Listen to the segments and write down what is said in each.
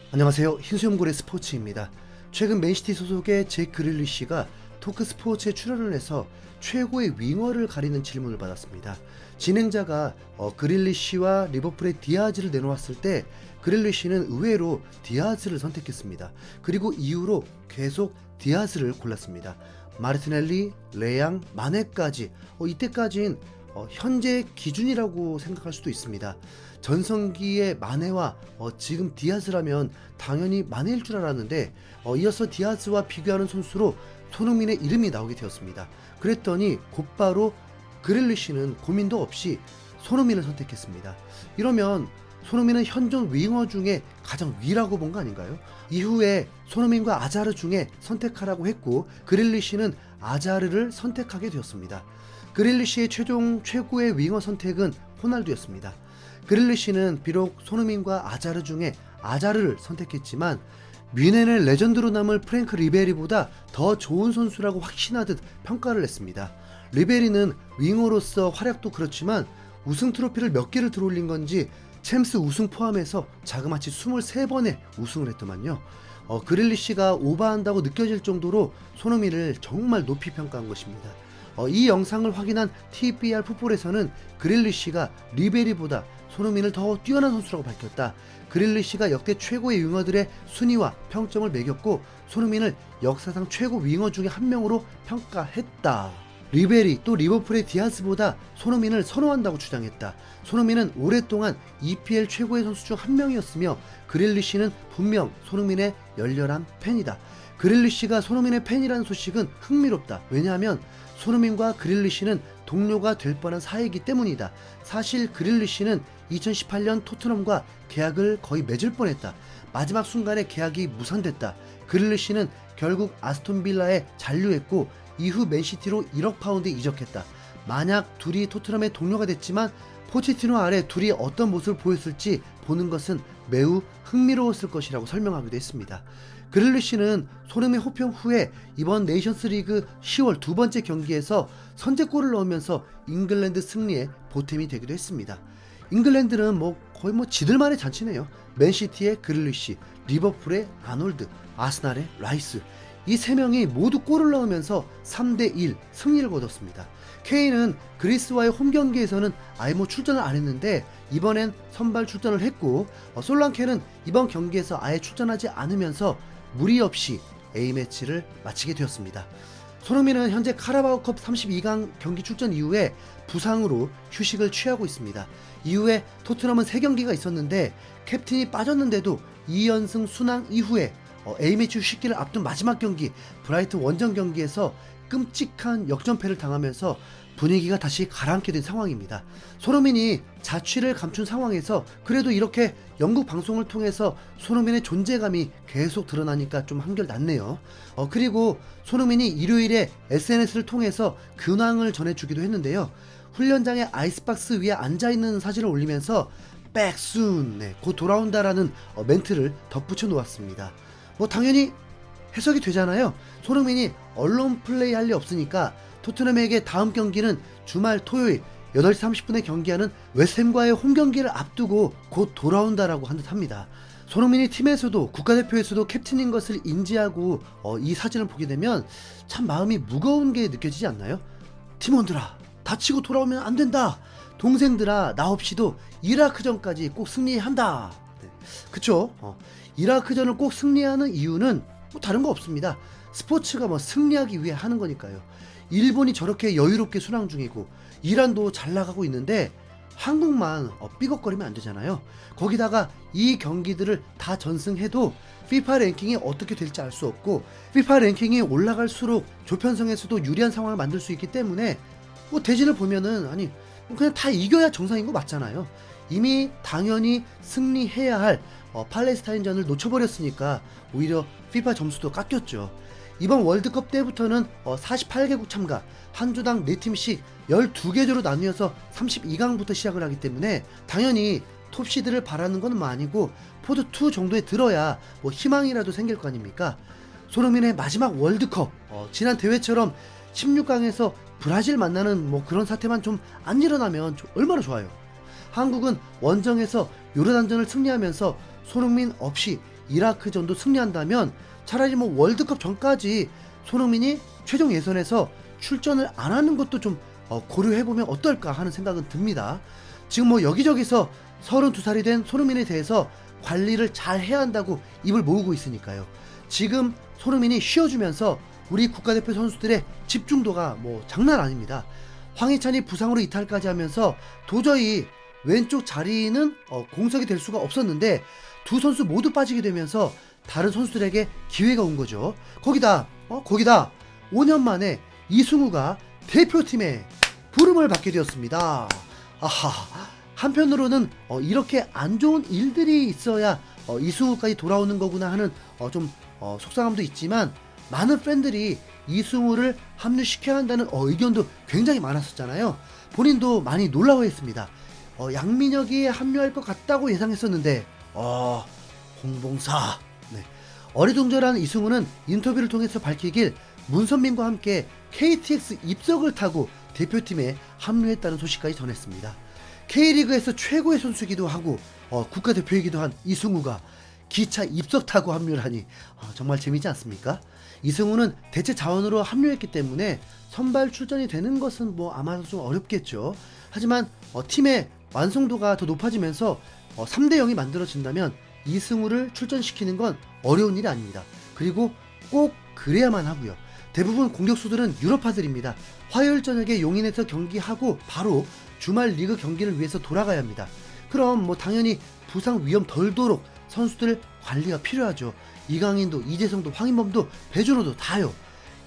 안녕하세요. 흰수염고래 스포츠입니다. 최근 맨시티 소속의 잭 그릴리시가 토크 스포츠에 출연을 해서 최고의 윙어를 가리는 질문을 받았습니다. 진행자가 그릴리시와 리버풀의 디아즈를 내놓았을 때 그릴리시는 의외로 디아즈를 선택했습니다. 그리고 이후로 계속 디아즈를 골랐습니다. 마르티넬리, 레앙, 마네까지 이때까지는 현재 기준이라고 생각할 수도 있습니다. 전성기의 마네와 지금 디아즈라면 당연히 마네일 줄 알았는데 이어서 디아즈와 비교하는 선수로 손흥민의 이름이 나오게 되었습니다. 그랬더니 곧바로 그릴리시는 고민도 없이 손흥민을 선택했습니다. 이러면 손흥민은 현존 윙어 중에 가장 위라고 본 거 아닌가요? 이후에 손흥민과 아자르 중에 선택하라고 했고 그릴리시는 아자르를 선택하게 되었습니다. 그릴리시의 최종 최고의 윙어 선택은 호날두였습니다. 그릴리시는 비록 손흥민과 아자르 중에 아자르를 선택했지만 뮌헨의 레전드로 남을 프랭크 리베리보다 더 좋은 선수라고 확신하듯 평가를 했습니다. 리베리는 윙어로서 활약도 그렇지만 우승 트로피를 몇 개를 들어올린 건지 챔스 우승 포함해서 자그마치 23번의 우승을 했더만요. 그릴리시가 오버한다고 느껴질 정도로 손흥민을 정말 높이 평가한 것입니다. 이 영상을 확인한 TBR 풋볼에서는 그릴리시가 리베리보다 손흥민을 더 뛰어난 선수라고 밝혔다. 그릴리시가 역대 최고의 윙어들의 순위와 평점을 매겼고 손흥민을 역사상 최고 윙어 중에 한 명으로 평가했다. 리베리 또 리버풀의 디아스보다 손흥민을 선호한다고 주장했다. 손흥민은 오랫동안 EPL 최고의 선수 중 한 명이었으며 그릴리시는 분명 손흥민의 열렬한 팬이다. 그릴리시가 손흥민의 팬이라는 소식은 흥미롭다. 왜냐하면 손흥민과 그릴리시는 동료가 될 뻔한 사이이기 때문이다. 사실 그릴리시는 2018년 토트넘과 계약을 거의 맺을 뻔했다. 마지막 순간에 계약이 무산됐다. 그릴리시는 결국 아스톤빌라에 잔류했고 이후 맨시티로 1억 파운드 이적했다. 만약 둘이 토트넘의 동료가 됐지만 포체티노 아래 둘이 어떤 모습을 보였을지 보는 것은 매우 흥미로웠을 것이라고 설명하기도 했습니다. 그릴리시는 손흥민 호평 후에 이번 네이션스리그 10월 두 번째 경기에서 선제골을 넣으면서 잉글랜드 승리에 보탬이 되기도 했습니다. 잉글랜드는 거의 지들만의 잔치네요. 맨시티의 그릴리시, 리버풀의 아놀드, 아스날의 라이스 이 세 명이 모두 골을 넣으면서 3대1 승리를 거뒀습니다. 케인은 그리스와의 홈 경기에서는 아예 출전을 안 했는데 이번엔 선발 출전을 했고 솔랑케는 이번 경기에서 아예 출전하지 않으면서 무리 없이 A매치를 마치게 되었습니다. 손흥민은 현재 카라바오컵 32강 경기 출전 이후에 부상으로 휴식을 취하고 있습니다. 이후에 토트넘은 3경기가 있었는데 캡틴이 빠졌는데도 2연승 순항 이후에 A매치 휴식기를 앞둔 마지막 경기 브라이튼 원정 경기에서 끔찍한 역전패를 당하면서 분위기가 다시 가라앉게 된 상황입니다. 손흥민이 자취를 감춘 상황에서 그래도 이렇게 영국 방송을 통해서 손흥민의 존재감이 계속 드러나니까 좀 한결 낫네요. 그리고 손흥민이 일요일에 SNS를 통해서 근황을 전해주기도 했는데요. 훈련장의 아이스박스 위에 앉아있는 사진을 올리면서 백순 곧 돌아온다라는 멘트를 덧붙여 놓았습니다. 당연히 해석이 되잖아요. 손흥민이 언론 플레이 할 리 없으니까 토트넘에게 다음 경기는 주말 토요일 8시 30분에 경기하는 웨스트햄과의 홈 경기를 앞두고 곧 돌아온다라고 한 듯합니다. 손흥민이 팀에서도 국가대표에서도 캡틴인 것을 인지하고 이 사진을 보게 되면 참 마음이 무거운 게 느껴지지 않나요? 팀원들아, 다치고 돌아오면 안 된다. 동생들아, 나 없이도 이라크전까지 꼭 승리해야 한다. 그쵸? 이라크전을 꼭 승리하는 이유는 다른 거 없습니다. 스포츠가 승리하기 위해 하는 거니까요. 일본이 저렇게 여유롭게 순항 중이고 이란도 잘 나가고 있는데 한국만 삐걱거리면 안 되잖아요. 거기다가 이 경기들을 다 전승해도 FIFA 랭킹이 어떻게 될지 알 수 없고 FIFA 랭킹이 올라갈수록 조편성에서도 유리한 상황을 만들 수 있기 때문에 대진을 보면은 그냥 다 이겨야 정상인 거 맞잖아요. 이미 당연히 승리해야 할 팔레스타인전을 놓쳐버렸으니까 오히려 FIFA 점수도 깎였죠. 이번 월드컵 때부터는 48개국 참가, 한 주당 4팀씩 12개조로 나뉘어서 32강부터 시작을 하기 때문에 당연히 톱시드를 바라는 건 아니고 포드2 정도에 들어야 희망이라도 생길 거 아닙니까? 손흥민의 마지막 월드컵, 지난 대회처럼 16강에서 브라질 만나는 그런 사태만 좀 안 일어나면 얼마나 좋아요. 한국은 원정에서 요르단전을 승리하면서 손흥민 없이 이라크전도 승리한다면 차라리 뭐 월드컵 전까지 손흥민이 최종 예선에서 출전을 안 하는 것도 좀 고려해보면 어떨까 하는 생각은 듭니다. 지금 뭐 여기저기서 32살이 된 손흥민에 대해서 관리를 잘 해야 한다고 입을 모으고 있으니까요. 지금 손흥민이 쉬어주면서 우리 국가대표 선수들의 집중도가 뭐 장난 아닙니다. 황희찬이 부상으로 이탈까지 하면서 도저히 왼쪽 자리는 공석이 될 수가 없었는데 두 선수 모두 빠지게 되면서 다른 선수들에게 기회가 온 거죠. 거기다 5년 만에 이승우가 대표팀에 부름을 받게 되었습니다. 아하, 한편으로는 이렇게 안 좋은 일들이 있어야 이승우까지 돌아오는 거구나 하는 좀 속상함도 있지만, 많은 팬들이 이승우를 합류시켜야 한다는 의견도 굉장히 많았었잖아요. 본인도 많이 놀라워했습니다. 양민혁이 합류할 것 같다고 예상했었는데 홍봉사. 네. 어리둥절한 이승우는 인터뷰를 통해서 밝히길 문선민과 함께 KTX 입석을 타고 대표팀에 합류했다는 소식까지 전했습니다. K리그에서 최고의 선수이기도 하고 국가대표이기도 한 이승우가 기차 입석 타고 합류를 하니 정말 재미있지 않습니까? 이승우는 대체 자원으로 합류했기 때문에 선발 출전이 되는 것은 뭐 아마도 좀 어렵겠죠. 하지만 팀의 완성도가 더 높아지면서 3대 0이 만들어진다면 이승우를 출전시키는 건 어려운 일이 아닙니다. 그리고 꼭 그래야만 하고요. 대부분 공격수들은 유럽파들입니다. 화요일 저녁에 용인에서 경기하고 바로 주말 리그 경기를 위해서 돌아가야 합니다. 그럼 뭐 당연히 부상 위험 덜도록 선수들 관리가 필요하죠. 이강인도, 이재성도, 황인범도, 배준호도 다요.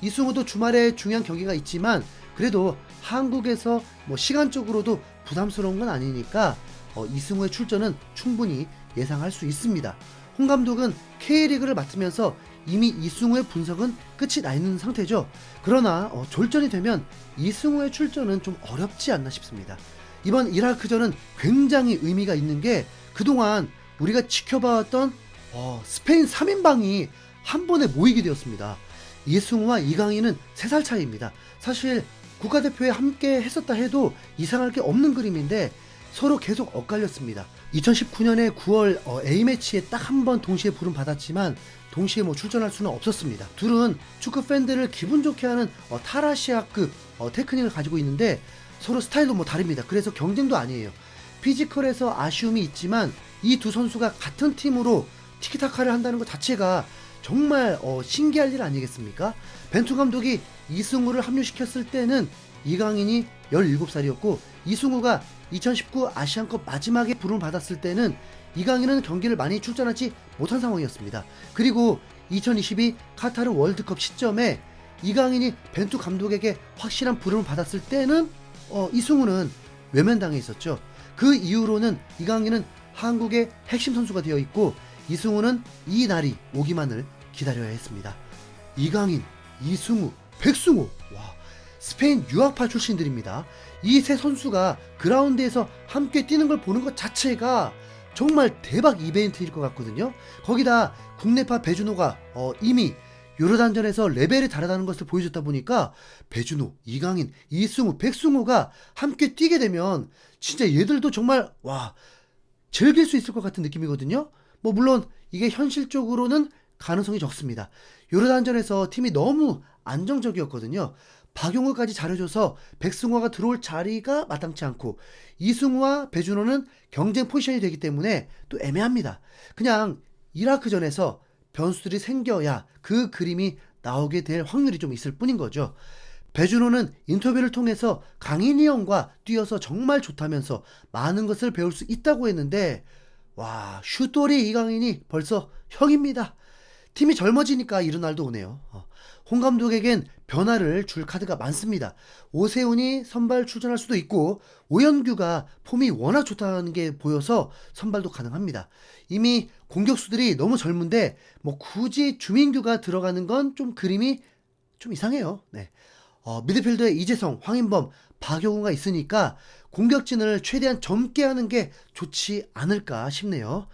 이승우도 주말에 중요한 경기가 있지만 그래도 한국에서 뭐 시간적으로도 부담스러운 건 아니니까 이승우의 출전은 충분히 예상할 수 있습니다. 홍 감독은 K리그를 맡으면서 이미 이승우의 분석은 끝이 나 있는 상태죠. 그러나 졸전이 되면 이승우의 출전은 좀 어렵지 않나 싶습니다. 이번 이라크전은 굉장히 의미가 있는 게 그동안 우리가 지켜봐왔던 스페인 3인방이 한 번에 모이게 되었습니다. 이승우와 이강인은 3살 차이입니다. 사실 국가대표에 함께 했었다 해도 이상할 게 없는 그림인데 서로 계속 엇갈렸습니다. 2019년에 9월 A매치에 딱 한 번 동시에 부름 받았지만 동시에 뭐 출전할 수는 없었습니다. 둘은 축구 팬들을 기분 좋게 하는 타라시아급 테크닉을 가지고 있는데 서로 스타일도 뭐 다릅니다. 그래서 경쟁도 아니에요. 피지컬에서 아쉬움이 있지만 이 두 선수가 같은 팀으로 티키타카를 한다는 것 자체가 정말 신기할 일 아니겠습니까? 벤투 감독이 이승우를 합류시켰을 때는 이강인이 17살이었고 이승우가 2019 아시안컵 마지막에 부름을 받았을 때는 이강인은 경기를 많이 출전하지 못한 상황이었습니다. 그리고 2022 카타르 월드컵 시점에 이강인이 벤투 감독에게 확실한 부름을 받았을 때는 이승우는 외면당해 있었죠. 그 이후로는 이강인은 한국의 핵심 선수가 되어 있고 이승우는 이 날이 오기만을 기다려야 했습니다. 이강인, 이승우, 백승호, 와, 스페인 유학파 출신들입니다. 이 세 선수가 그라운드에서 함께 뛰는 걸 보는 것 자체가 정말 대박 이벤트일 것 같거든요. 거기다 국내파 배준호가 이미 유로단전에서 레벨이 다르다는 것을 보여줬다 보니까 배준호, 이강인, 이승우, 백승호가 함께 뛰게 되면 진짜 얘들도 정말 즐길 수 있을 것 같은 느낌이거든요. 뭐 물론 이게 현실적으로는 가능성이 적습니다. 유로단전에서 팀이 너무 안정적이었거든요. 박용우까지 잘해줘서 백승호가 들어올 자리가 마땅치 않고 이승우와 배준호는 경쟁 포지션이 되기 때문에 또 애매합니다. 그냥 이라크전에서 변수들이 생겨야 그 그림이 나오게 될 확률이 좀 있을 뿐인 거죠. 배준호는 인터뷰를 통해서 강인이 형과 뛰어서 정말 좋다면서 많은 것을 배울 수 있다고 했는데 슈토리 이강인이 벌써 형입니다. 팀이 젊어지니까 이런 날도 오네요. 홍 감독에겐 변화를 줄 카드가 많습니다. 오세훈이 선발 출전할 수도 있고 오연규가 폼이 워낙 좋다는 게 보여서 선발도 가능합니다. 이미 공격수들이 너무 젊은데 뭐 굳이 주민규가 들어가는 건 좀 그림이 좀 이상해요. 네. 미드필더에 이재성, 황인범, 박용우가 있으니까 공격진을 최대한 젊게 하는 게 좋지 않을까 싶네요.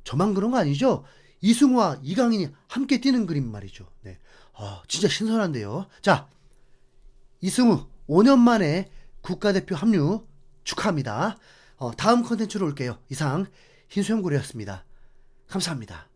저만 그런 거 아니죠? 이승우와 이강인이 함께 뛰는 그림 말이죠. 네. 진짜 신선한데요. 자, 이승우 5년 만에 국가대표 합류 축하합니다. 다음 컨텐츠로 올게요. 이상 흰수염고래였습니다. 감사합니다.